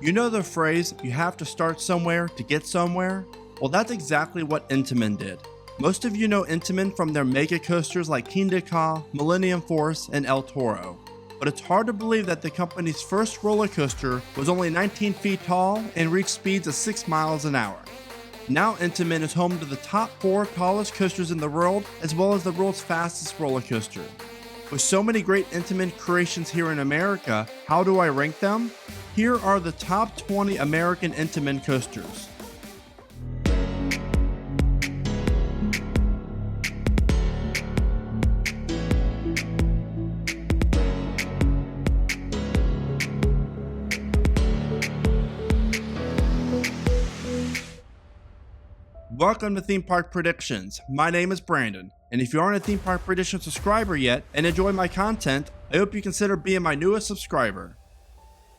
You know the phrase, you have to start somewhere to get somewhere? Well, that's exactly what Intamin did. Most of you know Intamin from their mega coasters like Kingda, Millennium Force, and El Toro. But it's hard to believe that the company's first roller coaster was only 19 feet tall and reached speeds of 6 miles an hour. Now Intamin is home to the top 4 tallest coasters in the world, as well as the world's fastest roller coaster. With so many great Intamin creations here in America, how do I rank them? Here are the top 20 American Intamin coasters. Welcome to Theme Park Predictions. My name is Brandon, and if you aren't a Theme Park Predictions subscriber yet and enjoy my content, I hope you consider being my newest subscriber.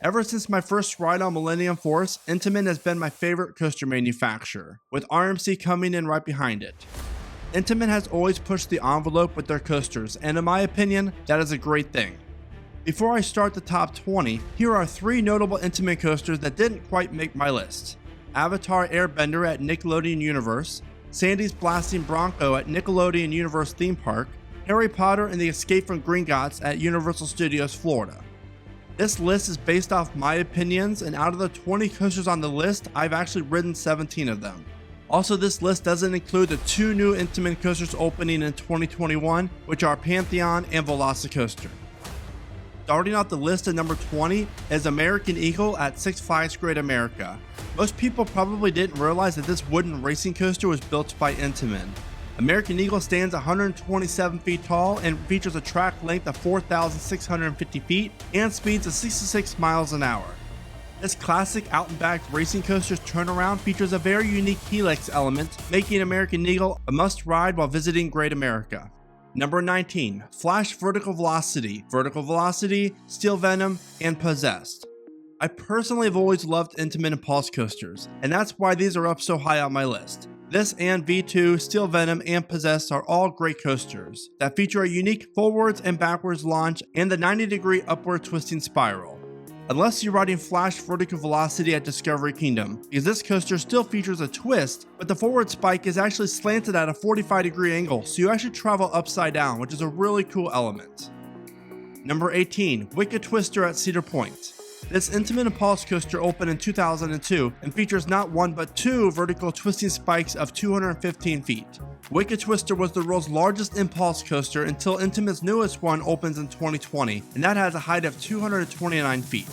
Ever since my first ride on Millennium Force, Intamin has been my favorite coaster manufacturer, with RMC coming in right behind it. Intamin has always pushed the envelope with their coasters, and in my opinion, that is a great thing. Before I start the top 20, here are 3 notable Intamin coasters that didn't quite make my list. Avatar Airbender at Nickelodeon Universe, Sandy's Blasting Bronco at Nickelodeon Universe Theme Park, Harry Potter and the Escape from Gringotts at Universal Studios Florida. This list is based off my opinions, and out of the 20 coasters on the list, I've actually ridden 17 of them. Also, this list doesn't include the 2 new Intamin coasters opening in 2021, which are Pantheon and Velocicoaster. Starting out the list at number 20 is American Eagle at Six Flags Great America. Most people probably didn't realize that this wooden racing coaster was built by Intamin. American Eagle stands 127 feet tall and features a track length of 4,650 feet and speeds of 66 miles an hour. This classic out-and-back racing coaster's turnaround features a very unique helix element, making American Eagle a must-ride while visiting Great America. Number 19, Flash Vertical Velocity, Steel Venom, and Possessed. I personally have always loved Intamin Impulse coasters, and that's why these are up so high on my list. This and V2, Steel Venom, and Possessed are all great coasters that feature a unique forwards and backwards launch and the 90-degree upward twisting spiral. Unless you're riding Flash Vertical Velocity at Discovery Kingdom, because this coaster still features a twist, but the forward spike is actually slanted at a 45-degree angle, so you actually travel upside down, which is a really cool element. Number 18, Wicked Twister at Cedar Point. This Intamin Impulse coaster opened in 2002 and features not 1 but 2 vertical twisting spikes of 215 feet. Wicked Twister was the world's largest impulse coaster until Intamin's newest one opens in 2020, and that has a height of 229 feet.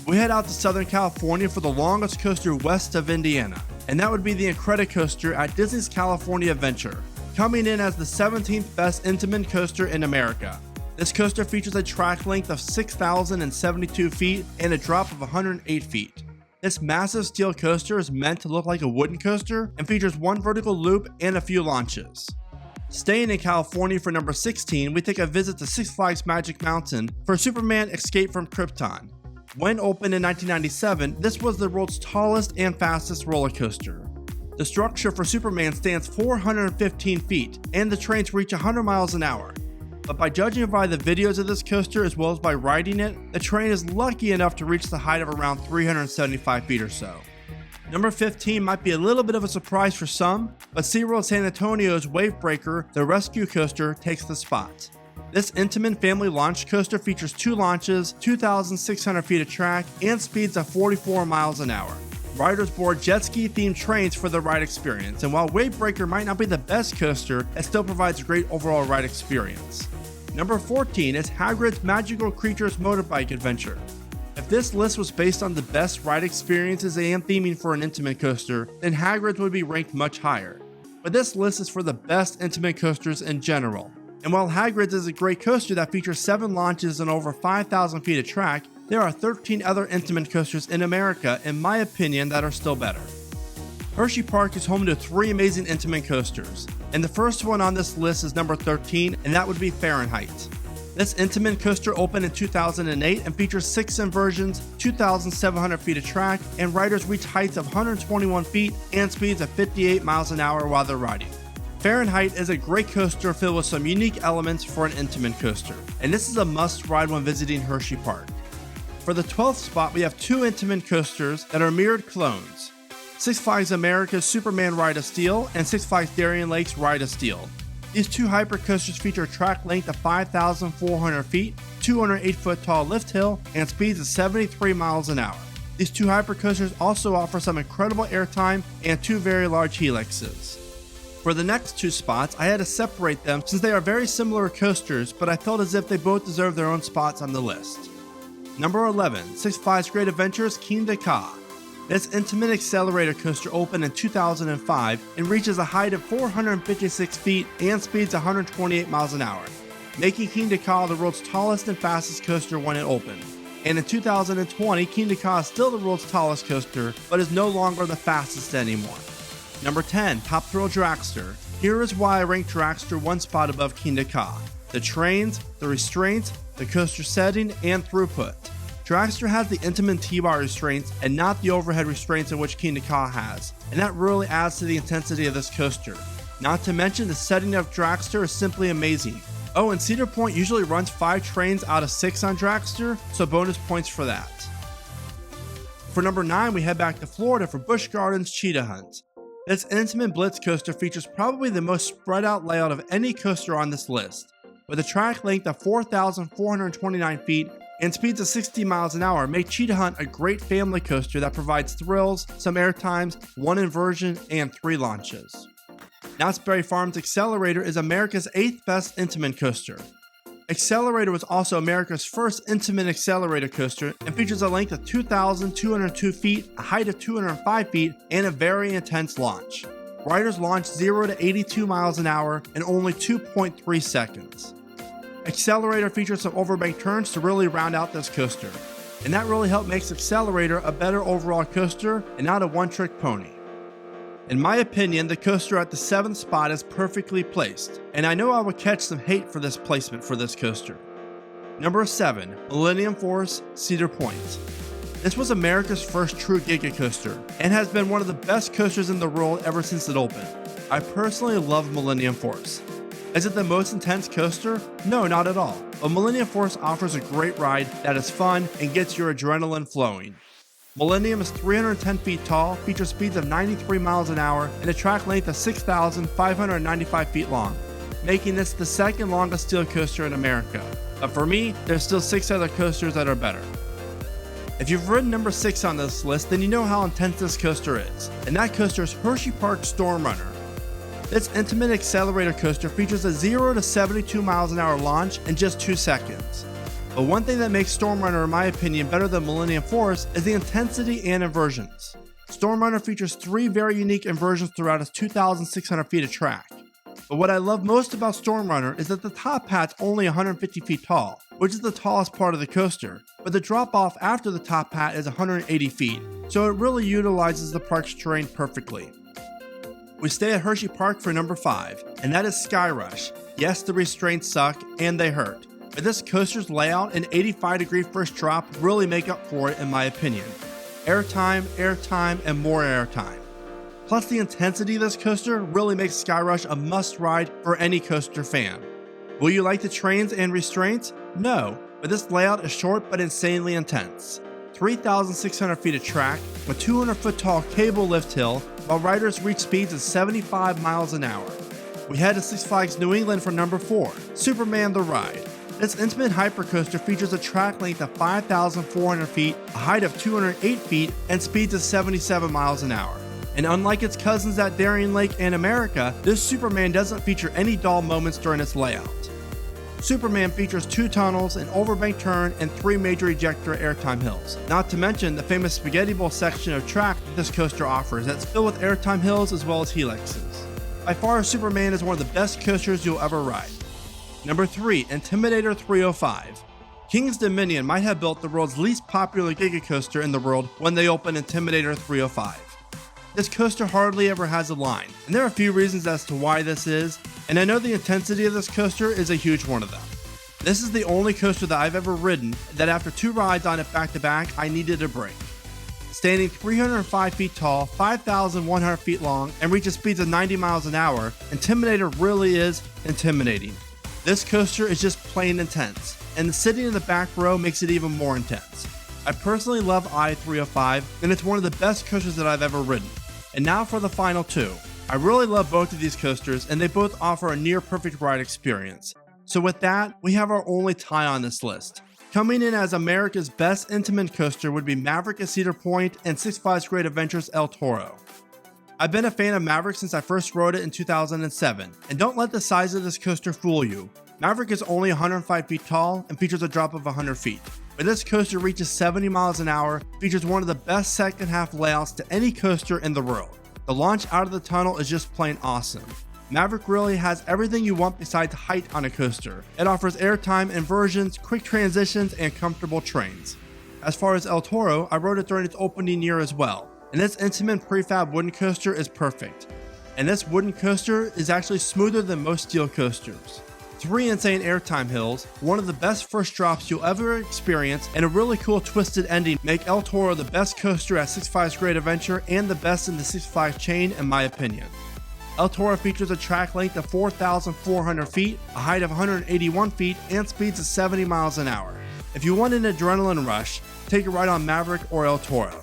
We head out to Southern California for the longest coaster west of Indiana, and that would be the Incredicoaster at Disney's California Adventure, coming in as the 17th best Intamin coaster in America. This coaster features a track length of 6,072 feet and a drop of 108 feet. This massive steel coaster is meant to look like a wooden coaster and features 1 vertical loop and a few launches. Staying in California for number 16, we take a visit to Six Flags Magic Mountain for Superman Escape from Krypton. When opened in 1997, this was the world's tallest and fastest roller coaster. The structure for Superman stands 415 feet, and the trains reach 100 miles an hour. But by judging by the videos of this coaster as well as by riding it, the train is lucky enough to reach the height of around 375 feet or so. Number 15 might be a little bit of a surprise for some, but SeaWorld San Antonio's Wavebreaker, the rescue coaster, takes the spot. This Intamin family launch coaster features 2 launches, 2,600 feet of track, and speeds of 44 miles an hour. Riders board jet ski themed trains for the ride experience, and while Wavebreaker might not be the best coaster, it still provides a great overall ride experience. Number 14 is Hargrid's Magical Creatures Motorbike Adventure. If this list was based on the best ride experiences and theming for an Intamin coaster, then Hargrid's would be ranked much higher. But this list is for the best Intamin coasters in general. And while Hargrid's is a great coaster that features 7 launches and over 5,000 feet of track, there are 13 other Intamin coasters in America, in my opinion, that are still better. Hershey Park is home to 3 amazing Intamin coasters, and the first one on this list is number 13, and that would be Fahrenheit. This Intamin coaster opened in 2008 and features 6 inversions, 2,700 feet of track, and riders reach heights of 121 feet and speeds of 58 miles an hour while they're riding. Fahrenheit is a great coaster filled with some unique elements for an Intamin coaster, and this is a must ride when visiting Hershey Park. For For the 12th spot, we have two Intamin coasters that are mirrored clones. Six Flags America's Superman Ride of Steel and Six Flags Darien Lake's Ride of Steel. These two hypercoasters feature a track length of 5,400 feet, 208-foot tall lift hill, and speeds of 73 miles an hour. These two hypercoasters also offer some incredible airtime and two very large helixes. For the next two spots, I had to separate them since they are very similar coasters, but I felt as if they both deserve their own spots on the list. Number 11, Six Flags Great Adventures Kingda. This Intamin Xcelerator coaster opened in 2005 and reaches a height of 456 feet and speeds 128 miles an hour, making Kingda the world's tallest and fastest coaster when it opened. And in 2020, Kingda is still the world's tallest coaster, but is no longer the fastest anymore. Number 10, Top Thrill Dragster. Here is why I rank Dragster one spot above Kingda. The trains, the restraints, the coaster setting, and throughput. Dragster has the Intamin T-bar restraints and not the overhead restraints in which Kingda has, and that really adds to the intensity of this coaster. Not to mention the setting of Dragster is simply amazing. Oh, and Cedar Point usually runs 5 trains out of 6 on Dragster, so bonus points for that. For number 9, we head back to Florida for Busch Gardens Cheetah Hunt. This Intamin Blitz coaster features probably the most spread out layout of any coaster on this list, with a track length of 4,429 feet and speeds of 60 miles an hour. Make Cheetah Hunt a great family coaster that provides thrills, some air times, 1 inversion, and 3 launches. Knott's Berry Farm's Xcelerator is America's 8th best Intamin coaster. Xcelerator was also America's first Intamin Xcelerator coaster and features a length of 2,202 feet, a height of 205 feet, and a very intense launch. Riders launch 0 to 82 miles an hour in only 2.3 seconds. Xcelerator features some overbank turns to really round out this coaster, and that really helped make Xcelerator a better overall coaster and not a one-trick pony. In my opinion, the coaster at the 7th spot is perfectly placed, and I know I will catch some hate for this placement for this coaster. Number 7, Millennium Force Cedar Point. This was America's first true Giga coaster, and has been one of the best coasters in the world ever since it opened. I personally love Millennium Force. Is it the most intense coaster? No, not at all, but Millennium Force offers a great ride that is fun and gets your adrenaline flowing. Millennium is 310 feet tall, features speeds of 93 miles an hour, and a track length of 6,595 feet long, making this the second longest steel coaster in America. But for me, there's still 6 other coasters that are better. If you've ridden number 6 on this list, then you know how intense this coaster is, and that coaster is Hershey Park Storm Runner. This Intamin Xcelerator coaster features a 0 to 72 miles an hour launch in just 2 seconds. But one thing that makes Storm Runner, in my opinion, better than Millennium Force is the intensity and inversions. Storm Runner features 3 very unique inversions throughout its 2,600 feet of track. But what I love most about Storm Runner is that the top hat's only 150 feet tall, which is the tallest part of the coaster, but the drop off after the top hat is 180 feet, so it really utilizes the park's terrain perfectly. We stay at Hershey Park for number 5, and that is Sky Rush. Yes, the restraints suck, and they hurt, but this coaster's layout and 85-degree first drop really make up for it in my opinion. Airtime, and more airtime. Plus the intensity of this coaster really makes Sky Rush a must-ride for any coaster fan. Will you like the trains and restraints? No, but this layout is short but insanely intense. 3,600 feet of track with 200-foot tall cable lift hill while riders reach speeds of 75 miles an hour. We head to Six Flags New England for number 4, Superman the Ride. This Intamin hypercoaster features a track length of 5,400 feet, a height of 208 feet, and speeds of 77 miles an hour. And unlike its cousins at Darien Lake and America, this Superman doesn't feature any dull moments during its layout. Superman features 2 tunnels, an overbank turn, and 3 major ejector airtime hills. Not to mention the famous Spaghetti Bowl section of track that this coaster offers that's filled with airtime hills as well as helixes. By far, Superman is one of the best coasters you'll ever ride. Number 3, Intimidator 305. King's Dominion might have built the world's least popular Giga coaster in the world when they opened Intimidator 305. This coaster hardly ever has a line, and there are a few reasons as to why this is, and I know the intensity of this coaster is a huge one of them. This is the only coaster that I've ever ridden that after 2 rides on it back to back, I needed a break. Standing 305 feet tall, 5,100 feet long, and reaches speeds of 90 miles an hour, Intimidator really is intimidating. This coaster is just plain intense, and the sitting in the back row makes it even more intense. I personally love I-305, and it's one of the best coasters that I've ever ridden. And now for the final two. I really love both of these coasters, and they both offer a near perfect ride experience. So with that, we have our only tie on this list. Coming in as America's best Intamin coaster would be Maverick at Cedar Point and Six Flags Great Adventures El Toro. I've been a fan of Maverick since I first rode it in 2007, and don't let the size of this coaster fool you. Maverick is only 105 feet tall and features a drop of 100 feet. But this coaster reaches 70 miles an hour, features one of the best second half layouts to any coaster in the world. The launch out of the tunnel is just plain awesome. Maverick really has everything you want besides height on a coaster. It offers airtime, inversions, quick transitions, and comfortable trains. As far as El Toro, I rode it during its opening year as well, and this Intamin prefab wooden coaster is perfect. And this wooden coaster is actually smoother than most steel coasters. 3 insane airtime hills, one of the best first drops you'll ever experience, and a really cool twisted ending make El Toro the best coaster at Six Flags Great Adventure and the best in the Six Flags chain in my opinion. El Toro features a track length of 4,400 feet, a height of 181 feet, and speeds of 70 miles an hour. If you want an adrenaline rush, take a ride on Maverick or El Toro.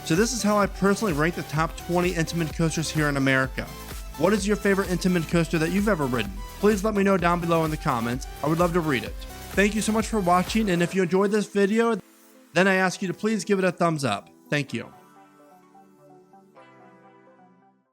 So this is how I personally rank the top 20 Intamin coasters here in America. What is your favorite Intamin coaster that you've ever ridden? Please let me know down below in the comments. I would love to read it. Thank you so much for watching, and if you enjoyed this video, then I ask you to please give it a thumbs up. Thank you.